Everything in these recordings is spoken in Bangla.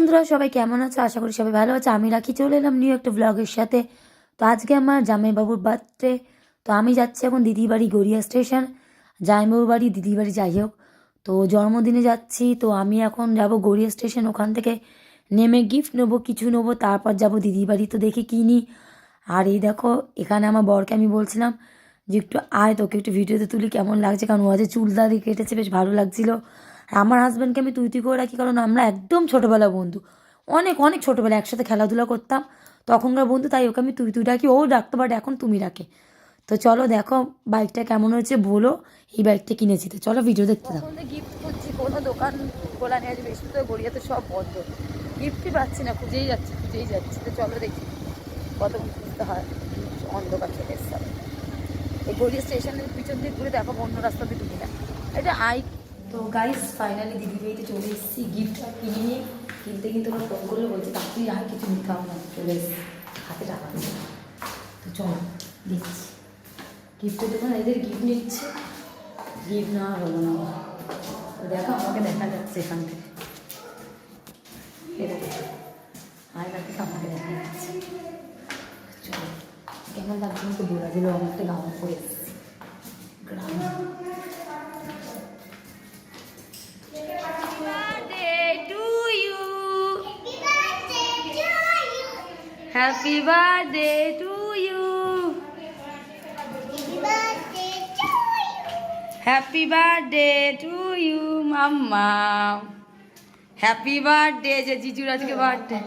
বন্ধুরা সবাই কেমন আছো? আশা করি সবাই ভালো আছে। আমি রাখি চলে এলাম নিউ একটা ব্লগের সাথে। তো আজকে আমার জামাইবাবুর বার্থডে। তো আমি যাচ্ছি এখন দিদির বাড়ি গড়িয়া স্টেশন, জামাইবাবুর বাড়ি দিদির বাড়ি যাই হোক। তো জন্মদিনে যাচ্ছি, তো আমি এখন যাব গড়িয়া স্টেশন, ওখান থেকে নেমে গিফট নেবো, কিছু নেবো, তারপর যাব দিদির বাড়ি। তো দেখি কী নিই। আর এই দেখো এখানে আমার বরকে আমি বলছিলাম যে একটু আয়, তোকে একটু ভিডিওতে তুলি, কেমন লাগছে, কারণ ও আজ চুল দাড়ি কেটেছে, বেশ ভালো লাগছিলো। আমার হাজব্যান্ডকে আমি তুই তুই করে রাখি, কারণ আমরা একদম ছোটোবেলা বন্ধু, অনেক অনেক ছোটোবেলা একসাথে খেলাধুলা করতাম, তখনকার বন্ধু, তাই ওকে আমি তুই তুই ডাকি, ও ডাকতো, বাট এখন তুমি ডাকে। তো চলো দেখো বাইকটা কেমন হয়েছে বলো। এই বাইকটা কিনেছি, তো চলো ভিডিও দেখতে দাও। গিফট করছি, কোনো দোকান খোলা নেই, আজ বেশি তো গড়িয়াতে সব বন্ধ, গিফটই পাচ্ছি না, খুঁজেই যাচ্ছি। তো চলো দেখি কত খুঁজতে হয়, অন্ধকার চলে এসছে। এই গড়িয়া স্টেশনের পিছন দিয়ে ঘুরে দেখো, অন্য রাস্তা দিয়ে ঢুকি না, এটা তো গাইস ফাইনালি দিদি বাড়িতে চলে এসেছি, গিফট কিনে নিয়ে কিনতে ওরা ফোন করলে বলছে তাড়াতাড়ি আর কিছু নিতে হবে না, চলে এসেছি, হাতে টাকা দিচ্ছে। তো চলো দিচ্ছি গিফটের দোকান, এদের গিফট নিচ্ছে, গিফট নেওয়া হলো না। তো দেখো আমাকে দেখা যাচ্ছে এখান থেকে, আয়না থেকে আমাকে দেখা যাচ্ছে। চলো কেমন লাগছে আমাকে বলা দিল, অনেকটা গাউন করে এসেছি গ্রামে। Happy birthday to you. Happy birthday to you, Mama. Happy birthday যে জিজুর আজকে বার্থডে।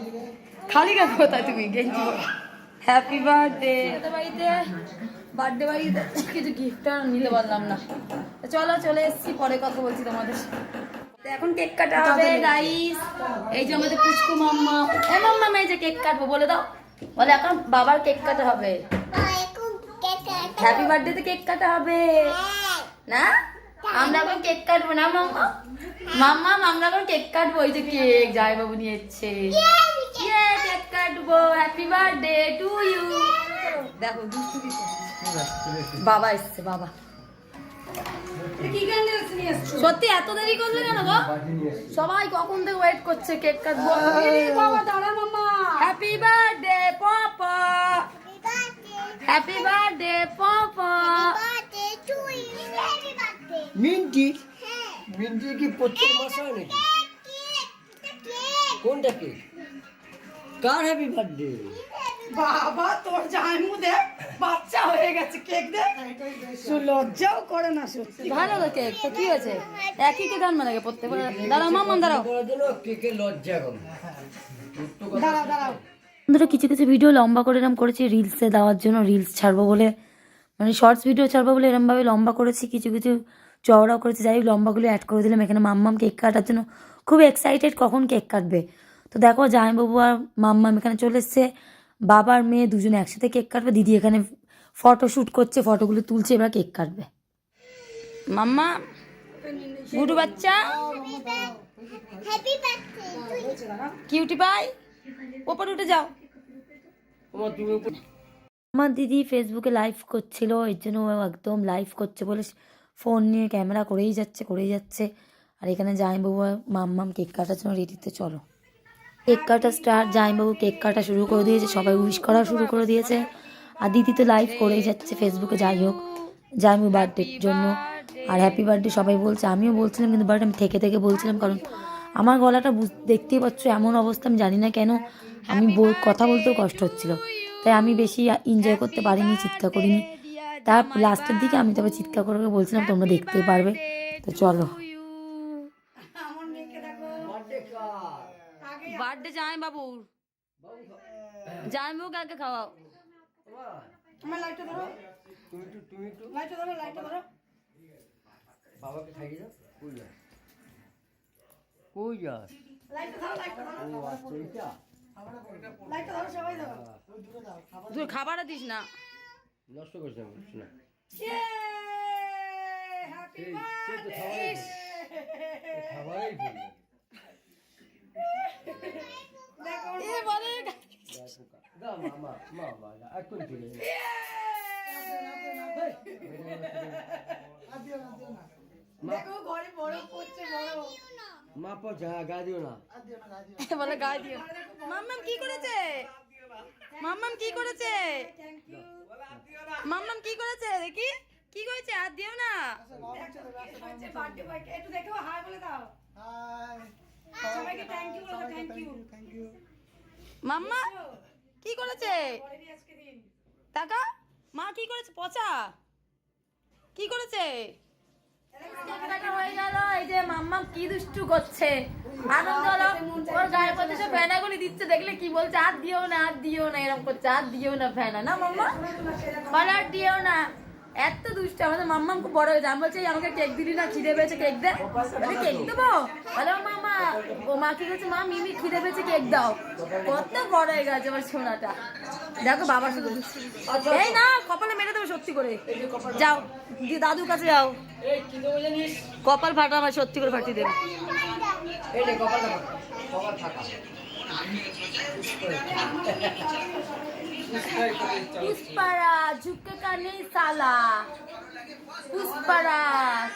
খালি গা কোথায় তুমি গেঞ্জি পরে? Happy birthday. বার্থডে বাড়িতে কিছু গিফট নিতে পারলাম না। চলো চলে এসেছি, পরে কথা বলছি তোমাদের। এখন কেক কাটা হবে গাইস। এই যে আমাদের পুচকু মাম্মা, এ মাম্মা এই যে কেক কাটবো বলে দাও, বলে এখন বাবার কেক কাটা হবে, হ্যাপি বার্থডে তে কেক কাটা হবে না, আমরা এখন কেক কাটবো না মাম্মা, আমরা এখন কেক কাটবো। এই যে কেক জামাই বাবু নিয়ে এসেছে, কেক কাটবো, হ্যাপি বার্থডে টু ইউ। দেখো দুষ্টু বাবা এসছে, বাবা সত্যি এত দেরি করলে কেন গো? সবাই কখন থেকে ওয়েট করছে, কেক কাটবো। বাবা দাঁড়া মাম্মা, হ্যাপি বার্থডে পাপা, হ্যাপি বার্থডে পাপা। মিন্টি মিন্টি কি প্রত্যেক মাসে হয় নাকি? কোনটা কেক? কার হ্যাপি বার্থডে? বাবা তোর জামাইমু দে বাচ্চা হয়ে গেছে, কেক দে, লজ্জাও করে না সত্যি। ভালো তো কেক, তো কি হয়েছে, একই কেক আনবে নাকি প্রত্যেক? দাঁড়াও মাম্মা দাঁড়াও, কেকে লজ্জা কম, দাঁড়াও বন্ধুরা কিছু কিছু ভিডিও লম্বা করে এরম করেছি রিলসে দেওয়ার জন্য, রিলস ছাড়বো বলে, মানে শর্টস ভিডিও ছাড়বো বলে এরমভাবে লম্বা করেছি, কিছু কিছু চওড়াও করেছি, যাই হোক লম্বাগুলো অ্যাড করে দিলাম। এখানে মাম্মাম কেক কাটার জন্য খুব এক্সাইটেড, কখন কেক কাটবে। তো দেখো জামাইবাবু আর মাম্মাম এখানে চলে এসছে, বাবার মেয়ে দুজনে একসাথে কেক কাটবে, দিদি এখানে ফটো শ্যুট করছে, ফটোগুলো তুলছে, এবার কেক কাটবে। মাম্মা গুডু বাচ্চা, কিউটি পাই, ওপরে উঠে যাও। আমার দিদি ফেসবুকে লাইভ করছিল, এর জন্য ও একদম লাইভ করছে বলে ফোন নিয়ে ক্যামেরা করেই যাচ্ছে। আর এখানে জামাইবাবু আর মাম্মাম কেক কাটার জন্য রেডিতে। চলো কেক কাটা স্টার্ট, জামাইবাবু কেক কাটা শুরু করে দিয়েছে, সবাই উইশ করা শুরু করে দিয়েছে। আর দিদি তো লাইভ করেই যাচ্ছে ফেসবুকে, যাই হোক জামাইবাবু বার্থডের জন্য আর হ্যাপি বার্থডে সবাই বলছে, আমিও বলছিলাম, কিন্তু বাট আমি থেকে বলছিলাম, কারণ আমার গলাটা দেখতেই পাচ্ছ এমন অবস্থা, আমি জানি না কেন, আমি কথা বলতেও কষ্ট হচ্ছিল, তাই আমি বেশি এনজয় করতে পারিনি, চিৎকার করিনি। তার লাস্টের দিকে আমি তবে চিৎকার করে বলছিলাম, তোমরা দেখতেই পারবে। তো চলো বার্থডে জামাইবাবুর, জামাইবাবুকে আগে খাওয়াও। আমার লাইটটা ধরো, লাইটটা ধরো। বাবাকে খাইয়ে দাও। কই যাস? লাইটটা ধরো সবাই ধরো। তুই খাবারও দিস না, নষ্ট করছে না। Happy birthday. খাবারই ভুল দেখো এ বলে দাও মা এখন চলে যা। দেখো ঘরে বড় করছে, বড় মা পচা গায়ে দিও না। বলে গায়ে দিও। মাম্মাম কি করেছে? মাম্মাম কি করেছে? মাম্মাম কি করেছে দেখি? কি করেছে? হাত দিও না। একটু দেখো, হাই বলে দাও। সবাইকে থ্যাংক ইউ বলে দাও, থ্যাংক ইউ। মাম্মা কি করেছে? টাকা মা কি করেছে? পচা কি করেছে? হয়ে গেল। এই যে মাম্মা কি দুষ্টু করছে, আনন্দ হলো। ওর গায়ের মধ্যে সব ফেনাগুলি দিচ্ছে, দেখলে কি বলছে? হাত দিও না, হাত দিও না, এরকম করছে, হাত দিও না ফেনা। না মাম্মা বলে আর দিও না। এত দুষ্ট আমাদের মাম্মাম, খুব বড় হয়েছে। আমি বলছি আমাকে কেক দিলি না, খিদে পেয়েছে, কেক দে। আমি কেক দেবো? বলে মামা, ও মা কি বলছে? মা মিমি খিদে পেয়েছে, কেক দাও। কত বড় হয়ে গেছে আমার সোনাটা। দেখো বাবার সাথে এই না, কপালে মেরে দেবো সত্যি করে। যাও দাদুর কাছে যাও, কপাল ফাটা আমার, সত্যি করে ফাটিয়ে দেবে। পুষ্পারাজ ঝুঁকে কানে সালা, পুষ্পারাজ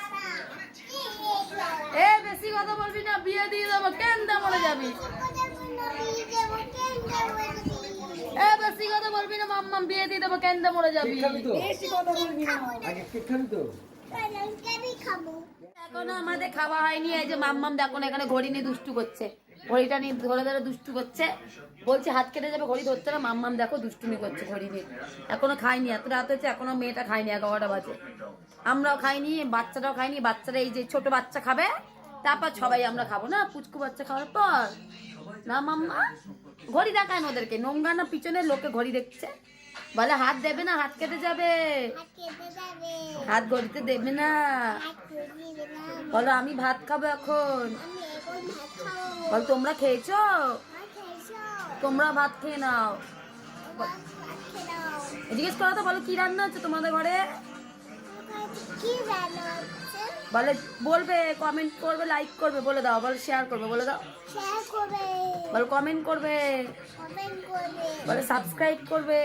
এ বেশি কথা বলবি না, বিয়ে দিয়ে দেবো, কেন মরে যাবি। এ বেশি কথা বলবি না মাম্মাম, বিয়ে দিয়ে দেবো, কেন মরে যাবি। বেশি কথা বলবি না। আগে কেক খাবি তো? এখনো আমাদের খাওয়া হয়নি। এই যে মাম্মাম দেখো না, এখানে ঘড়ি নিয়ে দুষ্টু করছে, ঘড়িটা নিয়ে ধরে ধরে দুষ্টু করছে। বলছে হাত কেটে যাবে, ঘড়ি ধরছে না। মাম্মাম দেখো দুষ্টুমি করছে ঘড়ি নিয়ে। এখনো খাইনি, এত রাত হচ্ছে, এখনো মেয়েটা খাইনি, 11টা বাজে। আমরাও খাইনি, বাচ্চাটাও খাইনি। বাচ্চারা এই যে ছোট বাচ্চা খাবে, তারপর সবাই আমরা খাবো না, পুচকু বাচ্চা খাওয়ার পর। না মাম্মা ঘড়ি দেখায় না ওদেরকে, নোংরা না পিছনে লোকে ঘড়ি দেখছে। বলে হাত দেবে না, হাত কেটে যাবে, হাত ঘড়িতে দেবে না। বলো আমি ভাত খাবো এখন। বল তোমরা খেয়েছো? তোমরা ভাত খেয়ে নাও। জিজ্ঞেস করো তো, বলো কি রান্না হচ্ছে তোমাদের ঘরে? বলে বলবে, কমেন্ট করবে, লাইক করবে, বলে দাও। বলো শেয়ার করবে, বলে দাও। বলো কমেন্ট করবে, বলে সাবস্ক্রাইব করবে,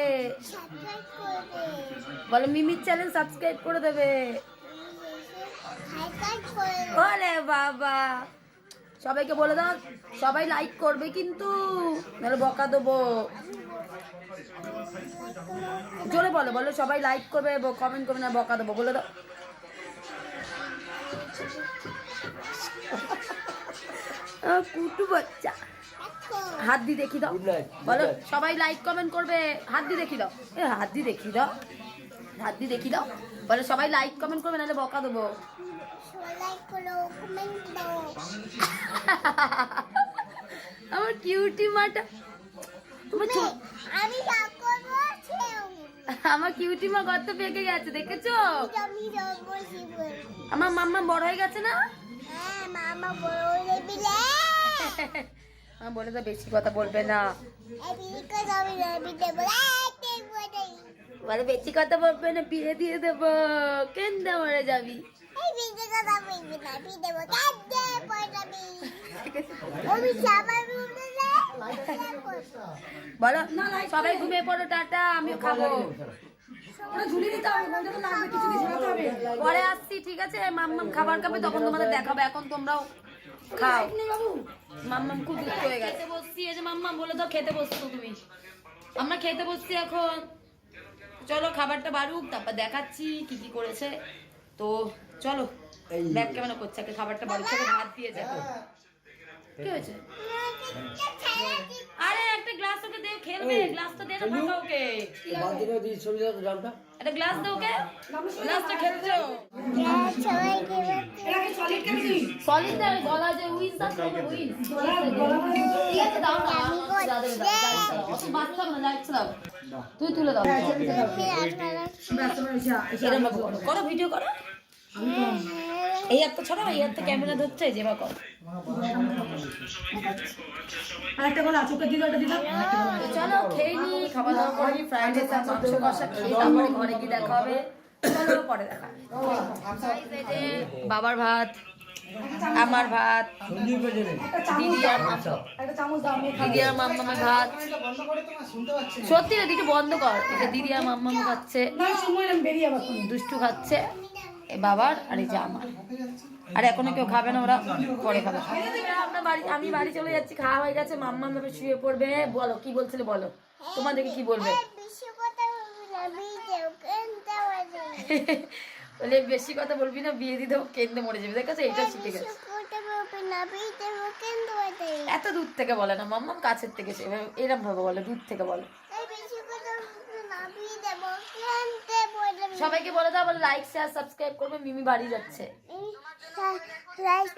বলো মিমির চ্যানেল সাবস্ক্রাইব করে দেবে। ওরে বাবা, সবাইকে বলে দাও, সবাই লাইক করবে কিন্তু, নাহলে বকা দেবো। জোরে বলো, বলো সবাই লাইক করবে, কমেন্ট করবে, না বকা দেবো, বলে দাও। কুটু বাচ্চা, হাত দিয়ে দেখি দাও। বলো সবাই লাইক কমেন্ট করবে, হাত দিয়ে দেখি দাও। এ হাত দিয়ে দেখি দাও, হাত দিয়ে দেখি দাও। বলো সবাই লাইক কমেন্ট করবে, নাহলে বকা দেবো। আমার কিউটি মাটা, আমার কিউটি মা কত পেকে গেছে, দেখেছো? আমার মাম্মা বড় হয়ে গেছে না? বলে তো বেশি কথা বলবে না, বলে বেশি কথা বলবে না, বিয়ে দিয়ে দেবো, কেন মরে যাবি। বলো সবাই ঘুমিয়ে পড়ো, টাটা, আমিও খাবো। পরে আসছি, ঠিক আছে? মাম্মাম খাবার খাবে, তখন তোমাদের দেখাবে। এখন তোমরাও খাও। মাম্মাম খুব দুঃখ হয়ে গেছে। বসছি, এই যে মাম্মাম বলে দাও খেতে বসছো তুমি। আমরা খেতে বসছি এখন। চলো খাবারটা বাড়ুক, তারপর দেখাচ্ছি কি কি করেছে। তো চলো, ব্যাগ ক্যামেরা করছে, একটা খাবারটা বাড়ুক, ভাত দিয়ে যাবে। কি হয়েছে? আরে একটা গ্লাস ওকে দে, খেলবে, গ্লাসটা দে না ফাঁকা ওকে। একটা গ্লাস দাও ওকে, গ্লাসটা খেলছো। সলিড দে, গলা যে উইন্স আছে ওকে উইন্স। ঠিক আছে দাও না, দাও দেবে, দাও। অত বাচ্চা না, যাচ্ছে দাও। তুই তুলে দাও। এরকম করো, ভিডিও করো। এই একটা ছড়া, এই একটা ক্যামেরা ধরছে, যেবা কর। চলো খেয়ে নি, খাওয়া দাওয়া করি, ফ্রাইড রাইস আর মাংস কষা খেয়ে তারপরে ঘরে গিয়ে দেখা হবে। চলো পরে দেখা। বাবার ভাত, আমার ভাত, দিদি আর মাম্মামের ভাত। সত্যি না, দিদি বন্ধ কর। দিদি আর মাম্মাম খাচ্ছে, দুষ্টু খাচ্ছে, বাবার আর এই যে আমার। আর এখনো কেউ খাবে না, ওরা পরে খাবে। আমি বাড়ি চলে যাচ্ছি, খাওয়া হয়ে গেছে, মাম্মা ভাবে শুয়ে পড়বে। বলো কি বলছিলে, বলো তোমাদেরকে কি বলবে। বলে বেশি কথা বলবি না, বিয়ে দিয়ে দেবো, কেন্দ্রে মরে যাবে। দেখেছো, এটা শিখে গেছে। এত দূর থেকে বলে না মাম্মা, কাছের থেকে এরম ভাবে বলে, দূর থেকে বলে। সবাইকে বলে দাও, বলে লাইক শেয়ার সাবস্ক্রাইব করবে, মিমি বাড়ি যাচ্ছে।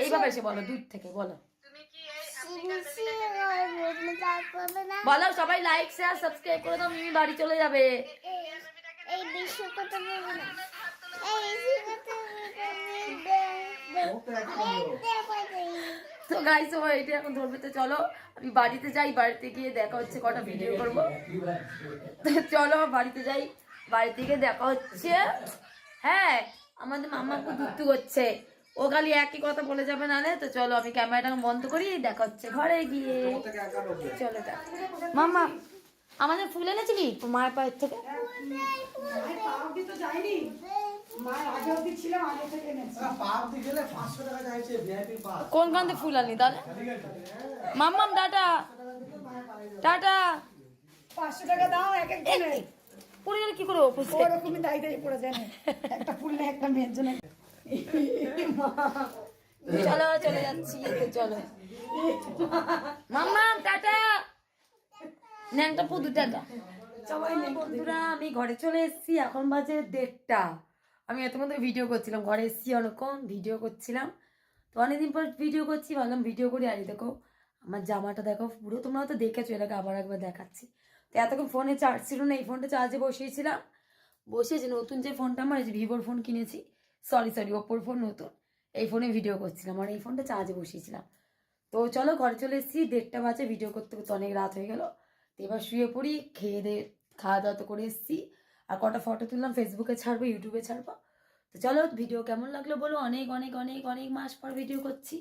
এইভাবে এসে বলো, দূর থেকে বলো, বলো সবাই লাইক শেয়ার সাবস্ক্রাইব করে দাও, মিমি বাড়ি চলে যাবে। তো গাইস, ও এটা এখন ধরবে। তো চলো আমি বাড়িতে যাই, বাড়িতে গিয়ে দেখা হচ্ছে, কটা ভিডিও করবো। তো চলো বাড়িতে যাই, বাড়িতে গিয়ে দেখা হচ্ছে। হ্যাঁ, আমাদের মাম্মা খুব দুষ্টু করছে, ও খালি একই কথা বলে যাবে নালে। তো চলো আমি ক্যামেরাটা বন্ধ করি, দেখা হচ্ছে ঘরে গিয়ে। চলো মাম্মা, আমাদের ফুল এনেছিলি মায়ের পায়ের থেকে? কোন কান্তে ফুল আনলি তাহলে? মাম্মাম টাটা, টাটা। 500 টাকা দাও এক এক দিনে। পড়ে গেলে কি করবো? ওরকমই দায়ী দায়ী পড়ে যায় না, একটা ফুল না একটা মেয়ের জন্য। চলো চলে যাচ্ছি, তো চলো মাম্মাম টাটা, ন্যাংটা পুদু টাটা। বন্ধুরা আমি ঘরে চলে এসেছি, এখন বাজে 1:30। আমি এত মধ্যে ভিডিও করছিলাম, ঘরে এসেছি অনেকক্ষণ ভিডিও করছিলাম। তো অনেকদিন পর ভিডিও করছি, ভাবলাম ভিডিও করি। আর দেখো আমার জামাটা দেখো পুরো, তোমরা তো দেখেছো, এটাকে আবার একবার দেখাচ্ছি। তো এতক্ষণ ফোনে চার্জ ছিল না, এই ফোনটা চার্জে বসিয়েছিলাম। বসিয়েছি নতুন যে ফোনটা আমার, এই যে ভিভোর ফোন কিনেছি, সরি ওপ্পোর ফোন নতুন, এই ফোনে ভিডিও করছিলাম আর এই ফোনটা চার্জে বসিয়েছিলাম। তো চলো ঘরে চলে এসেছি, 1:30 বাজে, ভিডিও করতে করতে অনেক রাত হয়ে গেল। তো এবার শুয়ে পড়ি, খেয়ে দিয়ে খাওয়া দাওয়া তো করে এসেছি। আর কটা ফটো তুললাম, ফেসবুকে ছাড়বো, ইউটিউবে ছাড়বো। তো চলো ভিডিও কেমন লাগলো বলো। অনেক অনেক অনেক অনেক মাস পর ভিডিও করছি।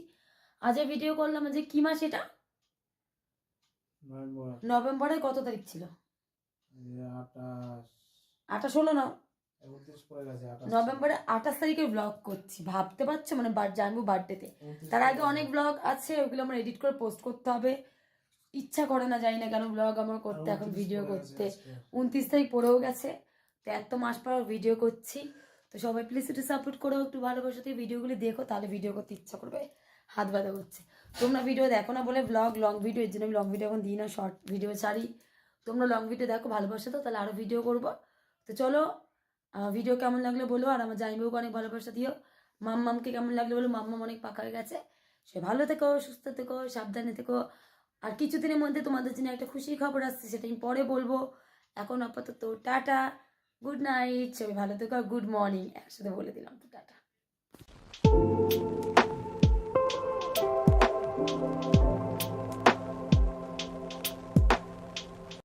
আজ ভিডিও করলাম, যে কি মাস এটা? নভেম্বরের কত তারিখ ছিল? 28 হলো না, নভেম্বরের 28 তারিখে ব্লগ করছি, ভাবতে পারছো? মানে জানবো বার্থডেতে। তার আগে অনেক ব্লগ আছে, ওগুলো আমার এডিট করে পোস্ট করতে হবে। ইচ্ছা করে না, জানি না কেন ব্লগ আমার করতে, এখন ভিডিও করতে। 29 তারিখ পড়েও গেছে, তো এত মাস পর ভিডিও করছি। তো সবাই প্লিজ একটু সাপোর্ট করো, একটু ভালোবাসা দিয়ে ভিডিওগুলি দেখো, তাহলে ভিডিও করতে ইচ্ছা করবে। হাত ব্যথা করছে, তোমরা ভিডিও দেখো না বলে ব্লগ লং ভিডিও, এর জন্য আমি লং ভিডিও এখন দিই না, শর্ট ভিডিও ছাড়ি। তোমরা লং ভিডিও দেখো, ভালোবাসা তো, তাহলে আরও ভিডিও করবো। তো চলো ভিডিও কেমন লাগলো বলো, আর আমার জামাইবাবুকে অনেক ভালোবাসা দিও। মাম্মামকে কেমন লাগলো বলো, মাম্মাম অনেক পাকা হয়ে গেছে। সে ভালো থেকো, সুস্থ থেকো, সাবধানে থেকো। আর কিছুদিনের মধ্যে তোমাদের জন্য একটা খুশির খবর আসছে, সেটা আমি পরে বলবো। এখন আপাতত টাটা, গুড নাইট, সবাই ভালো থেকো, গুড মর্নিং একসাথে বলে দিলাম। তো টাটা।